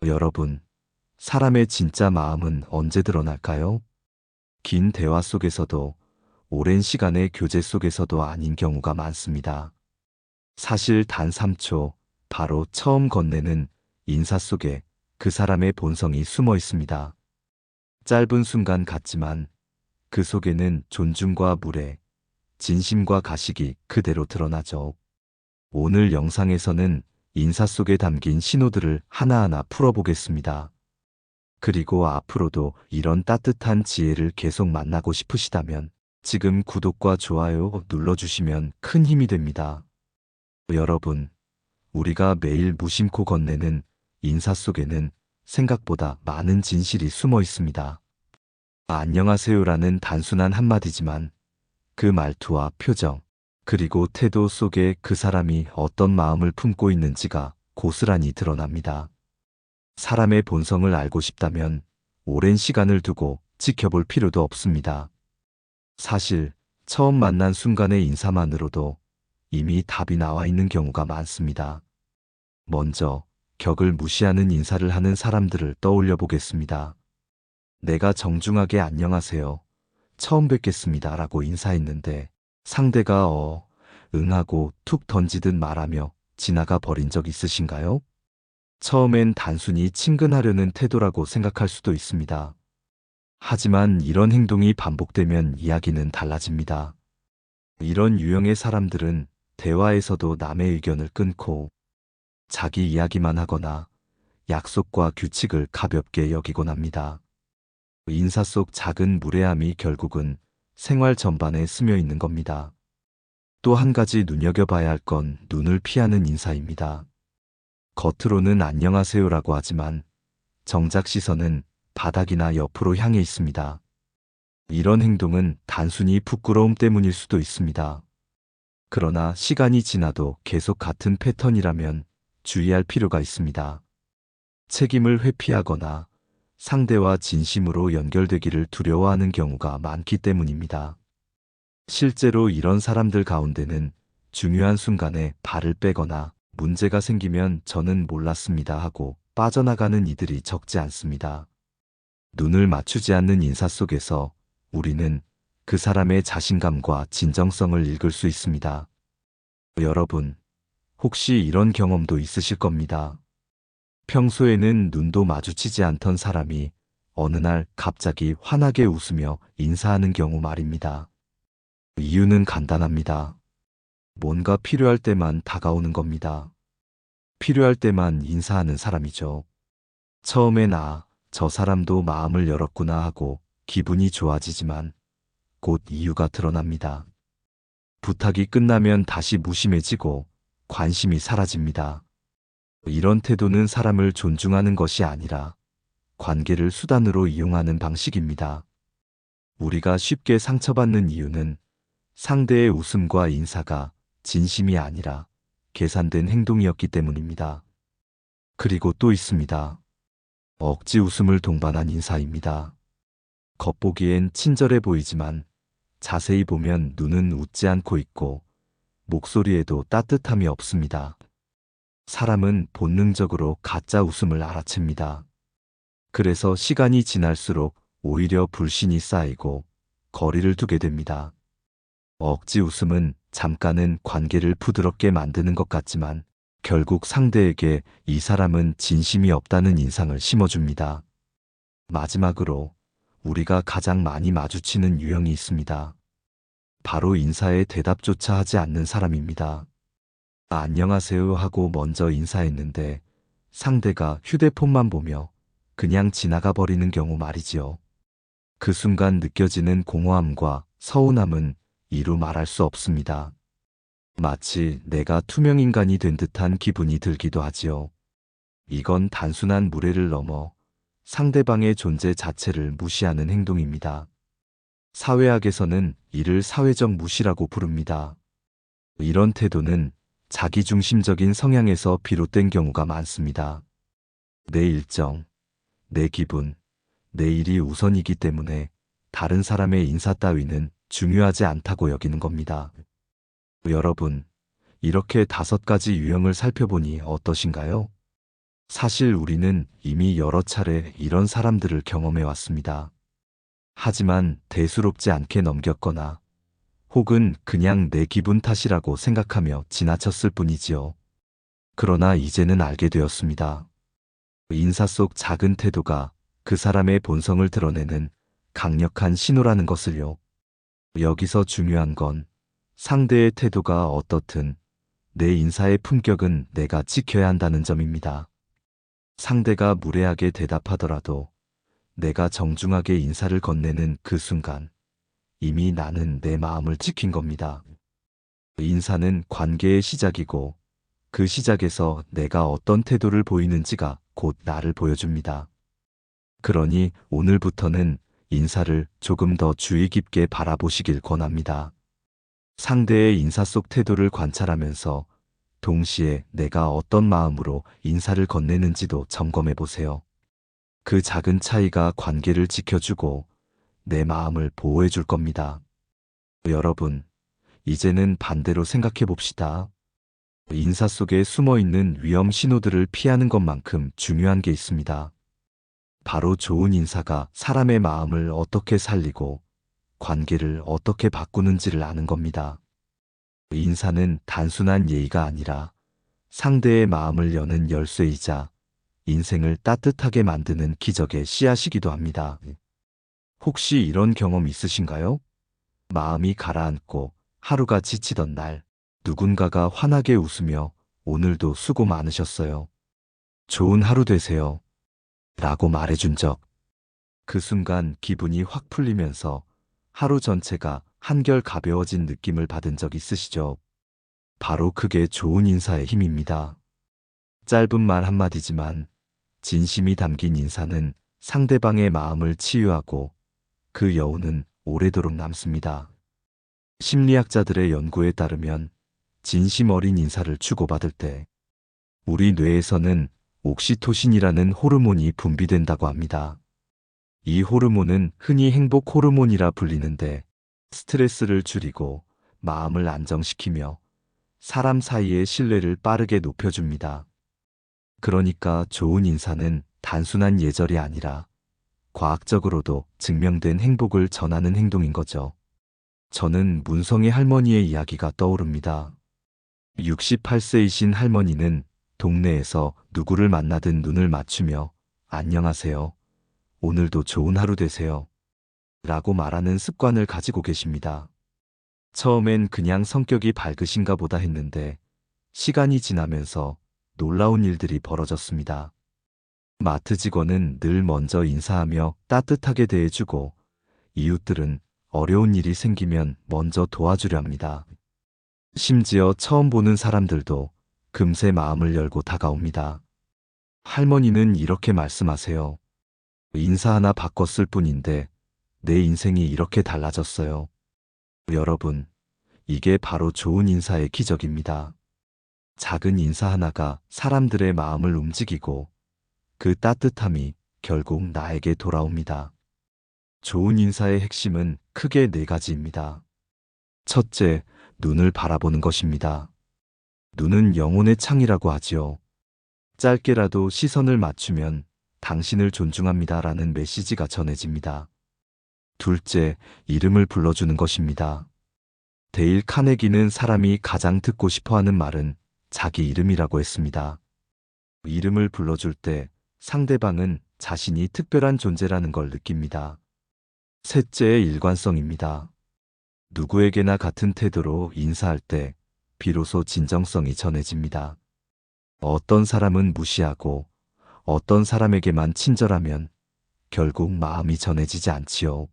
여러분, 사람의 진짜 마음은 언제 드러날까요? 긴 대화 속에서도, 오랜 시간의 교제 속에서도 아닌 경우가 많습니다. 사실 단 3초, 바로 처음 건네는 인사 속에 그 사람의 본성이 숨어 있습니다. 짧은 순간 같지만 그 속에는 존중과 무례, 진심과 가식이 그대로 드러나죠. 오늘 영상에서는 인사 속에 담긴 신호들을 하나하나 풀어보겠습니다. 그리고 앞으로도 이런 따뜻한 지혜를 계속 만나고 싶으시다면 지금 구독과 좋아요 눌러주시면 큰 힘이 됩니다. 여러분, 우리가 매일 무심코 건네는 인사 속에는 생각보다 많은 진실이 숨어 있습니다. 안녕하세요라는 단순한 한마디지만 그 말투와 표정, 그리고 태도 속에 그 사람이 어떤 마음을 품고 있는지가 고스란히 드러납니다. 사람의 본성을 알고 싶다면 오랜 시간을 두고 지켜볼 필요도 없습니다. 사실 처음 만난 순간의 인사만으로도 이미 답이 나와 있는 경우가 많습니다. 먼저 격을 무시하는 인사를 하는 사람들을 떠올려 보겠습니다. 내가 정중하게 안녕하세요, 처음 뵙겠습니다 라고 인사했는데 상대가 응하고 툭 던지듯 말하며 지나가 버린 적 있으신가요? 처음엔 단순히 친근하려는 태도라고 생각할 수도 있습니다. 하지만 이런 행동이 반복되면 이야기는 달라집니다. 이런 유형의 사람들은 대화에서도 남의 의견을 끊고 자기 이야기만 하거나 약속과 규칙을 가볍게 여기곤 합니다. 인사 속 작은 무례함이 결국은 생활 전반에 스며 있는 겁니다. 또 한 가지 눈여겨봐야 할 건 눈을 피하는 인사입니다. 겉으로는 안녕하세요라고 하지만 정작 시선은 바닥이나 옆으로 향해 있습니다. 이런 행동은 단순히 부끄러움 때문일 수도 있습니다. 그러나 시간이 지나도 계속 같은 패턴이라면 주의할 필요가 있습니다. 책임을 회피하거나 상대와 진심으로 연결되기를 두려워하는 경우가 많기 때문입니다. 실제로 이런 사람들 가운데는 중요한 순간에 발을 빼거나 문제가 생기면 저는 몰랐습니다 하고 빠져나가는 이들이 적지 않습니다. 눈을 맞추지 않는 인사 속에서 우리는 그 사람의 자신감과 진정성을 읽을 수 있습니다. 여러분, 혹시 이런 경험도 있으실 겁니다. 평소에는 눈도 마주치지 않던 사람이 어느 날 갑자기 환하게 웃으며 인사하는 경우 말입니다. 이유는 간단합니다. 뭔가 필요할 때만 다가오는 겁니다. 필요할 때만 인사하는 사람이죠. 처음엔 저 사람도 마음을 열었구나 하고 기분이 좋아지지만 곧 이유가 드러납니다. 부탁이 끝나면 다시 무심해지고 관심이 사라집니다. 이런 태도는 사람을 존중하는 것이 아니라 관계를 수단으로 이용하는 방식입니다. 우리가 쉽게 상처받는 이유는 상대의 웃음과 인사가 진심이 아니라 계산된 행동이었기 때문입니다. 그리고 또 있습니다. 억지 웃음을 동반한 인사입니다. 겉보기엔 친절해 보이지만 자세히 보면 눈은 웃지 않고 있고 목소리에도 따뜻함이 없습니다. 사람은 본능적으로 가짜 웃음을 알아챕니다. 그래서 시간이 지날수록 오히려 불신이 쌓이고 거리를 두게 됩니다. 억지 웃음은 잠깐은 관계를 부드럽게 만드는 것 같지만 결국 상대에게 이 사람은 진심이 없다는 인상을 심어줍니다. 마지막으로 우리가 가장 많이 마주치는 유형이 있습니다. 바로 인사에 대답조차 하지 않는 사람입니다. 안녕하세요 하고 먼저 인사했는데 상대가 휴대폰만 보며 그냥 지나가 버리는 경우 말이지요. 그 순간 느껴지는 공허함과 서운함은 이루 말할 수 없습니다. 마치 내가 투명인간이 된 듯한 기분이 들기도 하지요. 이건 단순한 무례를 넘어 상대방의 존재 자체를 무시하는 행동입니다. 사회학에서는 이를 사회적 무시라고 부릅니다. 이런 태도는 자기중심적인 성향에서 비롯된 경우가 많습니다. 내 일정, 내 기분, 내 일이 우선이기 때문에 다른 사람의 인사 따위는 중요하지 않다고 여기는 겁니다. 여러분, 이렇게 5가지 유형을 살펴보니 어떠신가요? 사실 우리는 이미 여러 차례 이런 사람들을 경험해 왔습니다. 하지만 대수롭지 않게 넘겼거나 혹은 그냥 내 기분 탓이라고 생각하며 지나쳤을 뿐이지요. 그러나 이제는 알게 되었습니다. 인사 속 작은 태도가 그 사람의 본성을 드러내는 강력한 신호라는 것을요. 여기서 중요한 건 상대의 태도가 어떻든 내 인사의 품격은 내가 지켜야 한다는 점입니다. 상대가 무례하게 대답하더라도 내가 정중하게 인사를 건네는 그 순간 이미 나는 내 마음을 지킨 겁니다. 인사는 관계의 시작이고 그 시작에서 내가 어떤 태도를 보이는지가 곧 나를 보여줍니다. 그러니 오늘부터는 인사를 조금 더 주의 깊게 바라보시길 권합니다. 상대의 인사 속 태도를 관찰하면서 동시에 내가 어떤 마음으로 인사를 건네는지도 점검해 보세요. 그 작은 차이가 관계를 지켜주고 내 마음을 보호해 줄 겁니다. 여러분, 이제는 반대로 생각해 봅시다. 인사 속에 숨어 있는 위험 신호들을 피하는 것만큼 중요한 게 있습니다. 바로 좋은 인사가 사람의 마음을 어떻게 살리고 관계를 어떻게 바꾸는지를 아는 겁니다. 인사는 단순한 예의가 아니라 상대의 마음을 여는 열쇠이자 인생을 따뜻하게 만드는 기적의 씨앗이기도 합니다. 혹시 이런 경험 있으신가요? 마음이 가라앉고 하루가 지치던 날, 누군가가 환하게 웃으며 오늘도 수고 많으셨어요. 좋은 하루 되세요. 라고 말해준 적. 그 순간 기분이 확 풀리면서 하루 전체가 한결 가벼워진 느낌을 받은 적 있으시죠? 바로 그게 좋은 인사의 힘입니다. 짧은 말 한마디지만 진심이 담긴 인사는 상대방의 마음을 치유하고 그 여운은 오래도록 남습니다. 심리학자들의 연구에 따르면 진심 어린 인사를 주고받을 때 우리 뇌에서는 옥시토신이라는 호르몬이 분비된다고 합니다. 이 호르몬은 흔히 행복 호르몬이라 불리는데 스트레스를 줄이고 마음을 안정시키며 사람 사이의 신뢰를 빠르게 높여줍니다. 그러니까 좋은 인사는 단순한 예절이 아니라 과학적으로도 증명된 행복을 전하는 행동인 거죠. 저는 문성의 할머니의 이야기가 떠오릅니다. 68세이신 할머니는 동네에서 누구를 만나든 눈을 맞추며 안녕하세요. 오늘도 좋은 하루 되세요. 라고 말하는 습관을 가지고 계십니다. 처음엔 그냥 성격이 밝으신가 보다 했는데 시간이 지나면서 놀라운 일들이 벌어졌습니다. 마트 직원은 늘 먼저 인사하며 따뜻하게 대해주고 이웃들은 어려운 일이 생기면 먼저 도와주려 합니다. 심지어 처음 보는 사람들도 금세 마음을 열고 다가옵니다. 할머니는 이렇게 말씀하세요. 인사 하나 바꿨을 뿐인데 내 인생이 이렇게 달라졌어요. 여러분, 이게 바로 좋은 인사의 기적입니다. 작은 인사 하나가 사람들의 마음을 움직이고 그 따뜻함이 결국 나에게 돌아옵니다. 좋은 인사의 핵심은 크게 네 가지입니다. 첫째, 눈을 바라보는 것입니다. 눈은 영혼의 창이라고 하지요. 짧게라도 시선을 맞추면 당신을 존중합니다라는 메시지가 전해집니다. 둘째, 이름을 불러주는 것입니다. 데일 카네기는 사람이 가장 듣고 싶어하는 말은 자기 이름이라고 했습니다. 이름을 불러줄 때 상대방은 자신이 특별한 존재라는 걸 느낍니다. 셋째의 일관성입니다. 누구에게나 같은 태도로 인사할 때 비로소 진정성이 전해집니다. 어떤 사람은 무시하고 어떤 사람에게만 친절하면 결국 마음이 전해지지 않지요.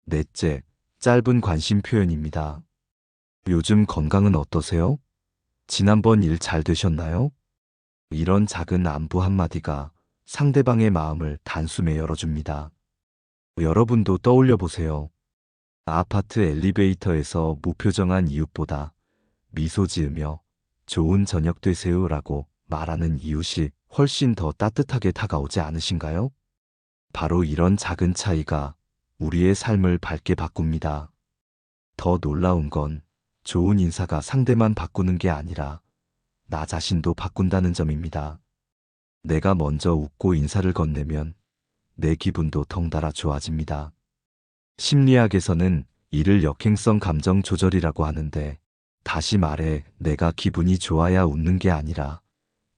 넷째, 짧은 관심 표현입니다. 요즘 건강은 어떠세요? 지난번 일 잘 되셨나요? 이런 작은 안부 한마디가 상대방의 마음을 단숨에 열어줍니다. 여러분도 떠올려 보세요. 아파트 엘리베이터에서 무표정한 이웃보다 미소 지으며 좋은 저녁 되세요라고 말하는 이웃이 훨씬 더 따뜻하게 다가오지 않으신가요? 바로 이런 작은 차이가 우리의 삶을 밝게 바꿉니다. 더 놀라운 건 좋은 인사가 상대만 바꾸는 게 아니라 나 자신도 바꾼다는 점입니다. 내가 먼저 웃고 인사를 건네면 내 기분도 덩달아 좋아집니다. 심리학에서는 이를 역행성 감정 조절이라고 하는데, 다시 말해 내가 기분이 좋아야 웃는 게 아니라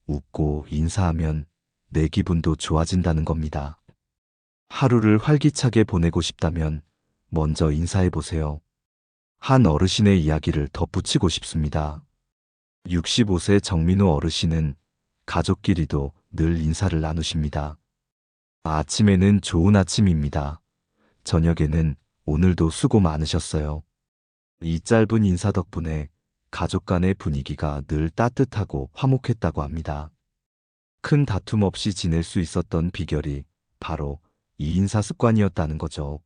웃고 인사하면 내 기분도 좋아진다는 겁니다. 하루를 활기차게 보내고 싶다면 먼저 인사해 보세요. 한 어르신의 이야기를 덧붙이고 싶습니다. 65세 정민호 어르신은 가족끼리도 늘 인사를 나누십니다. 아침에는 좋은 아침입니다. 저녁에는 오늘도 수고 많으셨어요. 이 짧은 인사 덕분에 가족 간의 분위기가 늘 따뜻하고 화목했다고 합니다. 큰 다툼 없이 지낼 수 있었던 비결이 바로 이 인사 습관이었다는 거죠.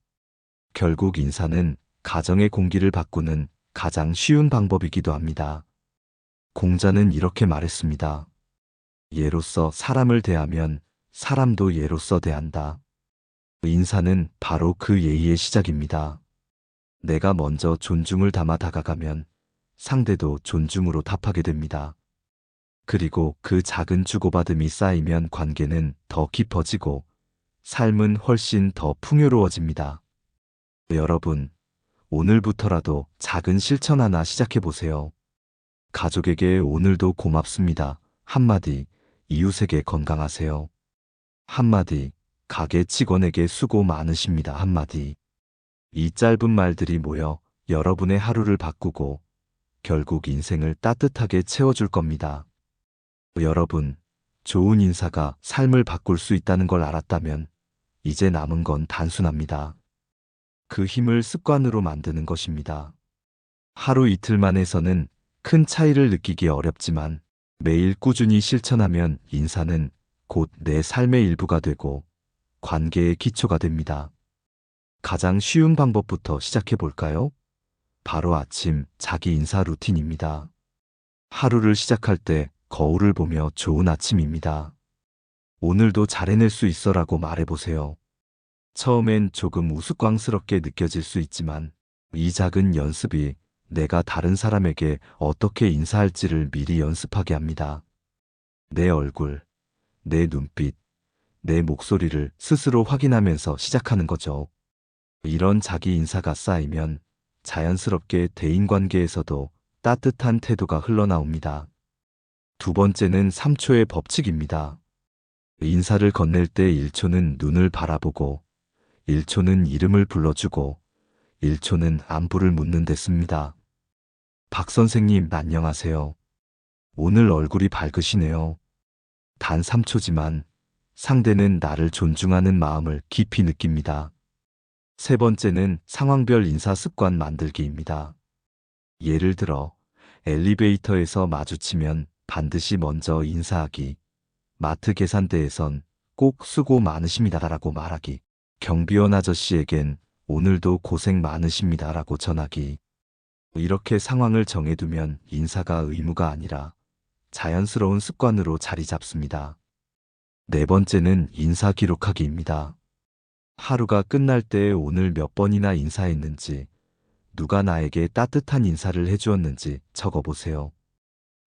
결국 인사는 가정의 공기를 바꾸는 가장 쉬운 방법이기도 합니다. 공자는 이렇게 말했습니다. 예로서 사람을 대하면 사람도 예로서 대한다. 인사는 바로 그 예의의 시작입니다. 내가 먼저 존중을 담아 다가가면 상대도 존중으로 답하게 됩니다. 그리고 그 작은 주고받음이 쌓이면 관계는 더 깊어지고 삶은 훨씬 더 풍요로워집니다. 여러분, 오늘부터라도 작은 실천 하나 시작해 보세요. 가족에게 오늘도 고맙습니다. 한마디, 이웃에게 건강하세요. 한마디, 가게 직원에게 수고 많으십니다. 한마디. 이 짧은 말들이 모여 여러분의 하루를 바꾸고 결국 인생을 따뜻하게 채워줄 겁니다. 여러분, 좋은 인사가 삶을 바꿀 수 있다는 걸 알았다면 이제 남은 건 단순합니다. 그 힘을 습관으로 만드는 것입니다. 하루 이틀만 해서는 큰 차이를 느끼기 어렵지만 매일 꾸준히 실천하면 인사는 곧 내 삶의 일부가 되고 관계의 기초가 됩니다. 가장 쉬운 방법부터 시작해 볼까요? 바로 아침 자기 인사 루틴입니다. 하루를 시작할 때 거울을 보며 좋은 아침입니다. 오늘도 잘 해낼 수 있어라고 말해보세요. 처음엔 조금 우스꽝스럽게 느껴질 수 있지만 이 작은 연습이 내가 다른 사람에게 어떻게 인사할지를 미리 연습하게 합니다. 내 얼굴, 내 눈빛, 내 목소리를 스스로 확인하면서 시작하는 거죠. 이런 자기 인사가 쌓이면 자연스럽게 대인관계에서도 따뜻한 태도가 흘러나옵니다. 두 번째는 3초의 법칙입니다. 인사를 건넬 때 1초는 눈을 바라보고 1초는 이름을 불러주고 1초는 안부를 묻는 데 씁니다. 박 선생님, 안녕하세요. 오늘 얼굴이 밝으시네요. 단 3초지만 상대는 나를 존중하는 마음을 깊이 느낍니다. 세 번째는 상황별 인사 습관 만들기입니다. 예를 들어 엘리베이터에서 마주치면 반드시 먼저 인사하기, 마트 계산대에선 꼭 수고 많으십니다라고 말하기, 경비원 아저씨에겐 오늘도 고생 많으십니다라고 전하기. 이렇게 상황을 정해두면 인사가 의무가 아니라 자연스러운 습관으로 자리 잡습니다. 네 번째는 인사 기록하기입니다. 하루가 끝날 때 오늘 몇 번이나 인사했는지, 누가 나에게 따뜻한 인사를 해주었는지 적어보세요.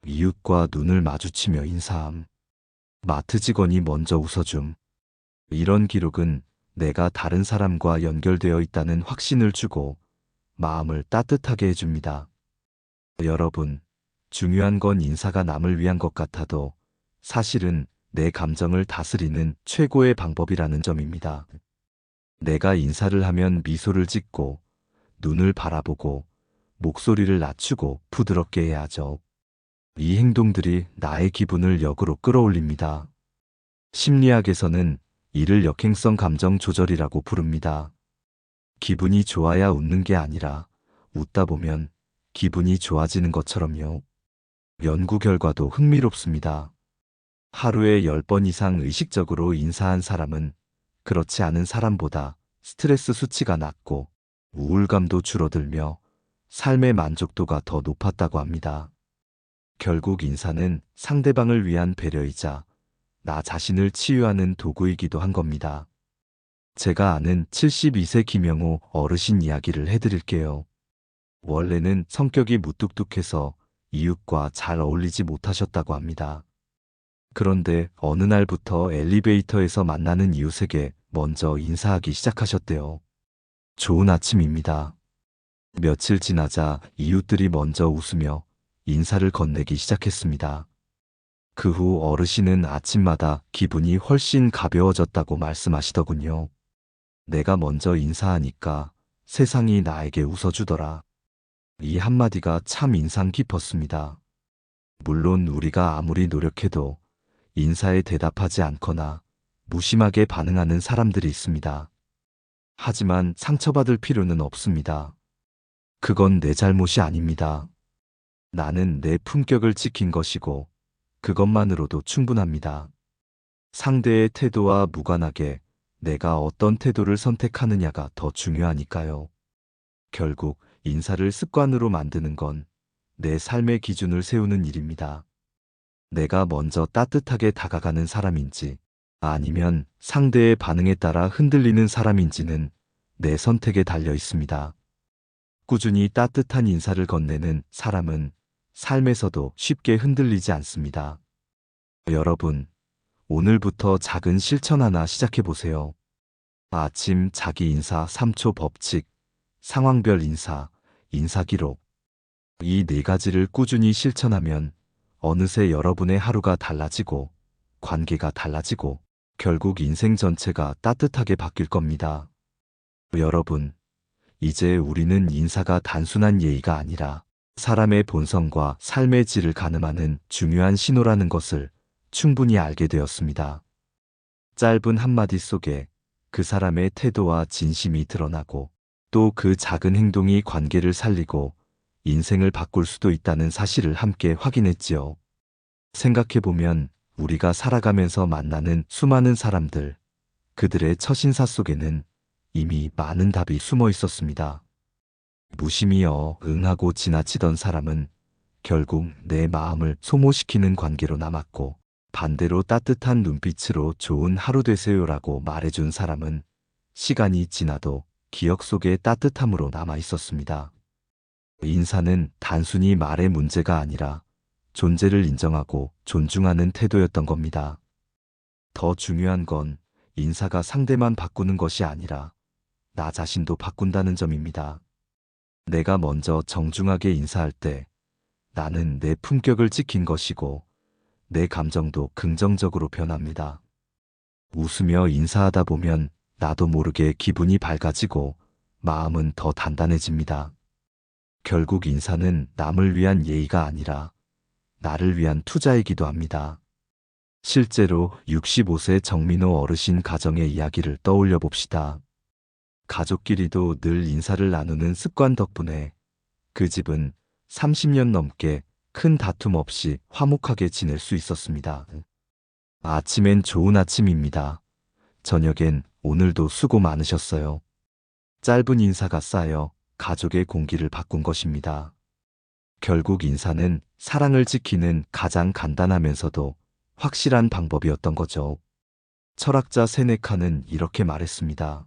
이웃과 눈을 마주치며 인사함. 마트 직원이 먼저 웃어줌. 이런 기록은 내가 다른 사람과 연결되어 있다는 확신을 주고 마음을 따뜻하게 해줍니다. 여러분, 중요한 건 인사가 남을 위한 것 같아도 사실은 내 감정을 다스리는 최고의 방법이라는 점입니다. 내가 인사를 하면 미소를 짓고 눈을 바라보고 목소리를 낮추고 부드럽게 해야죠. 이 행동들이 나의 기분을 역으로 끌어올립니다. 심리학에서는 이를 역행성 감정 조절이라고 부릅니다. 기분이 좋아야 웃는 게 아니라 웃다 보면 기분이 좋아지는 것처럼요. 연구 결과도 흥미롭습니다. 하루에 10번 이상 의식적으로 인사한 사람은 그렇지 않은 사람보다 스트레스 수치가 낮고 우울감도 줄어들며 삶의 만족도가 더 높았다고 합니다. 결국 인사는 상대방을 위한 배려이자 나 자신을 치유하는 도구이기도 한 겁니다. 제가 아는 72세 김영호 어르신 이야기를 해드릴게요. 원래는 성격이 무뚝뚝해서 이웃과 잘 어울리지 못하셨다고 합니다. 그런데 어느 날부터 엘리베이터에서 만나는 이웃에게 먼저 인사하기 시작하셨대요. 좋은 아침입니다. 며칠 지나자 이웃들이 먼저 웃으며 인사를 건네기 시작했습니다. 그 후 어르신은 아침마다 기분이 훨씬 가벼워졌다고 말씀하시더군요. 내가 먼저 인사하니까 세상이 나에게 웃어주더라. 이 한마디가 참 인상 깊었습니다. 물론 우리가 아무리 노력해도 인사에 대답하지 않거나 무심하게 반응하는 사람들이 있습니다. 하지만 상처받을 필요는 없습니다. 그건 내 잘못이 아닙니다. 나는 내 품격을 지킨 것이고 그것만으로도 충분합니다. 상대의 태도와 무관하게 내가 어떤 태도를 선택하느냐가 더 중요하니까요. 결국 인사를 습관으로 만드는 건 내 삶의 기준을 세우는 일입니다. 내가 먼저 따뜻하게 다가가는 사람인지 아니면 상대의 반응에 따라 흔들리는 사람인지는 내 선택에 달려 있습니다. 꾸준히 따뜻한 인사를 건네는 사람은 삶에서도 쉽게 흔들리지 않습니다. 여러분, 오늘부터 작은 실천 하나 시작해 보세요. 아침 자기 인사 3초 법칙, 상황별 인사, 인사 기록. 이 네 가지를 꾸준히 실천하면 어느새 여러분의 하루가 달라지고 관계가 달라지고 결국 인생 전체가 따뜻하게 바뀔 겁니다. 여러분, 이제 우리는 인사가 단순한 예의가 아니라 사람의 본성과 삶의 질을 가늠하는 중요한 신호라는 것을 충분히 알게 되었습니다. 짧은 한마디 속에 그 사람의 태도와 진심이 드러나고 또 그 작은 행동이 관계를 살리고 인생을 바꿀 수도 있다는 사실을 함께 확인했지요. 생각해보면 우리가 살아가면서 만나는 수많은 사람들, 그들의 첫인사 속에는 이미 많은 답이 숨어 있었습니다. 무심히어 응하고 지나치던 사람은 결국 내 마음을 소모시키는 관계로 남았고, 반대로 따뜻한 눈빛으로 좋은 하루 되세요라고 말해준 사람은 시간이 지나도 기억 속에 따뜻함으로 남아 있었습니다. 인사는 단순히 말의 문제가 아니라 존재를 인정하고 존중하는 태도였던 겁니다. 더 중요한 건 인사가 상대만 바꾸는 것이 아니라 나 자신도 바꾼다는 점입니다. 내가 먼저 정중하게 인사할 때 나는 내 품격을 지킨 것이고 내 감정도 긍정적으로 변합니다. 웃으며 인사하다 보면 나도 모르게 기분이 밝아지고 마음은 더 단단해집니다. 결국 인사는 남을 위한 예의가 아니라 나를 위한 투자이기도 합니다. 실제로 65세 정민호 어르신 가정의 이야기를 떠올려 봅시다. 가족끼리도 늘 인사를 나누는 습관 덕분에 그 집은 30년 넘게 큰 다툼 없이 화목하게 지낼 수 있었습니다. 아침엔 좋은 아침입니다. 저녁엔 오늘도 수고 많으셨어요. 짧은 인사가 쌓여 가족의 공기를 바꾼 것입니다. 결국 인사는 사랑을 지키는 가장 간단하면서도 확실한 방법이었던 거죠. 철학자 세네카는 이렇게 말했습니다.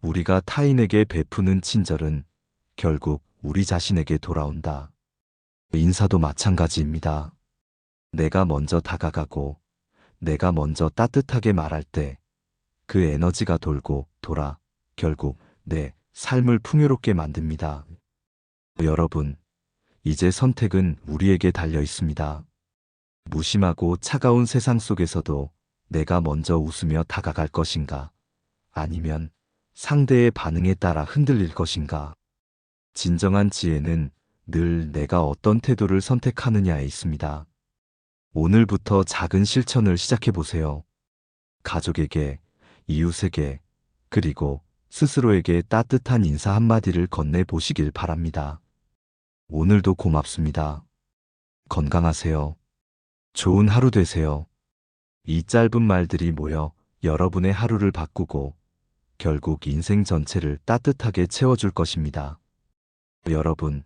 우리가 타인에게 베푸는 친절은 결국 우리 자신에게 돌아온다. 인사도 마찬가지입니다. 내가 먼저 다가가고 내가 먼저 따뜻하게 말할 때 그 에너지가 돌고 돌아 결국 내 삶을 풍요롭게 만듭니다. 여러분, 이제 선택은 우리에게 달려 있습니다. 무심하고 차가운 세상 속에서도 내가 먼저 웃으며 다가갈 것인가? 아니면 상대의 반응에 따라 흔들릴 것인가? 진정한 지혜는 늘 내가 어떤 태도를 선택하느냐에 있습니다. 오늘부터 작은 실천을 시작해 보세요. 가족에게, 이웃에게, 그리고 스스로에게 따뜻한 인사 한마디를 건네 보시길 바랍니다. 오늘도 고맙습니다. 건강하세요. 좋은 하루 되세요. 이 짧은 말들이 모여 여러분의 하루를 바꾸고 결국 인생 전체를 따뜻하게 채워줄 것입니다. 여러분,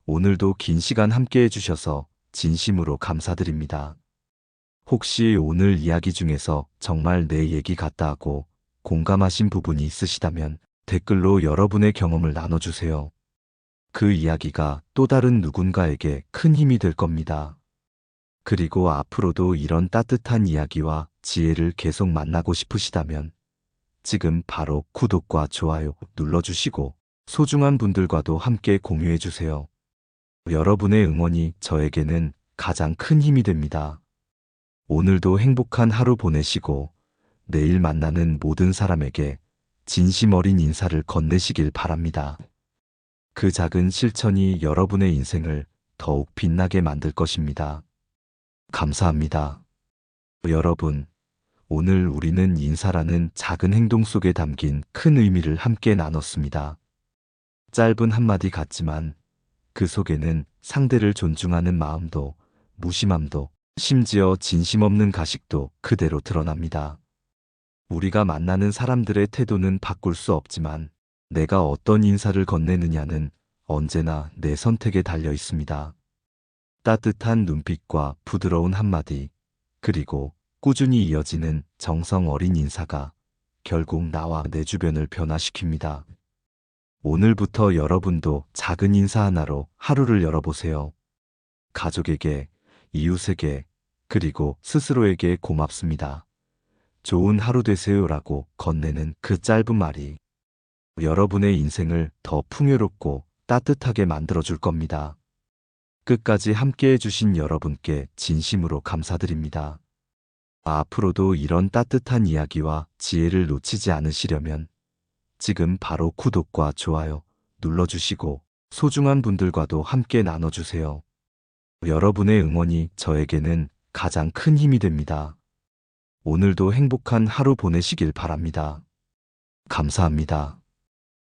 오늘도 긴 시간 함께 해주셔서 진심으로 감사드립니다. 혹시 오늘 이야기 중에서 정말 내 얘기 같다 하고 공감하신 부분이 있으시다면 댓글로 여러분의 경험을 나눠주세요. 그 이야기가 또 다른 누군가에게 큰 힘이 될 겁니다. 그리고 앞으로도 이런 따뜻한 이야기와 지혜를 계속 만나고 싶으시다면 지금 바로 구독과 좋아요 눌러주시고 소중한 분들과도 함께 공유해주세요. 여러분의 응원이 저에게는 가장 큰 힘이 됩니다. 오늘도 행복한 하루 보내시고 내일 만나는 모든 사람에게 진심 어린 인사를 건네시길 바랍니다. 그 작은 실천이 여러분의 인생을 더욱 빛나게 만들 것입니다. 감사합니다. 여러분, 오늘 우리는 인사라는 작은 행동 속에 담긴 큰 의미를 함께 나눴습니다. 짧은 한마디 같지만 그 속에는 상대를 존중하는 마음도, 무심함도, 심지어 진심 없는 가식도 그대로 드러납니다. 우리가 만나는 사람들의 태도는 바꿀 수 없지만 내가 어떤 인사를 건네느냐는 언제나 내 선택에 달려 있습니다. 따뜻한 눈빛과 부드러운 한마디, 그리고 꾸준히 이어지는 정성 어린 인사가 결국 나와 내 주변을 변화시킵니다. 오늘부터 여러분도 작은 인사 하나로 하루를 열어보세요. 가족에게, 이웃에게, 그리고 스스로에게 고맙습니다. 좋은 하루 되세요라고 건네는 그 짧은 말이 여러분의 인생을 더 풍요롭고 따뜻하게 만들어줄 겁니다. 끝까지 함께 해주신 여러분께 진심으로 감사드립니다. 앞으로도 이런 따뜻한 이야기와 지혜를 놓치지 않으시려면 지금 바로 구독과 좋아요 눌러주시고 소중한 분들과도 함께 나눠주세요. 여러분의 응원이 저에게는 가장 큰 힘이 됩니다. 오늘도 행복한 하루 보내시길 바랍니다. 감사합니다.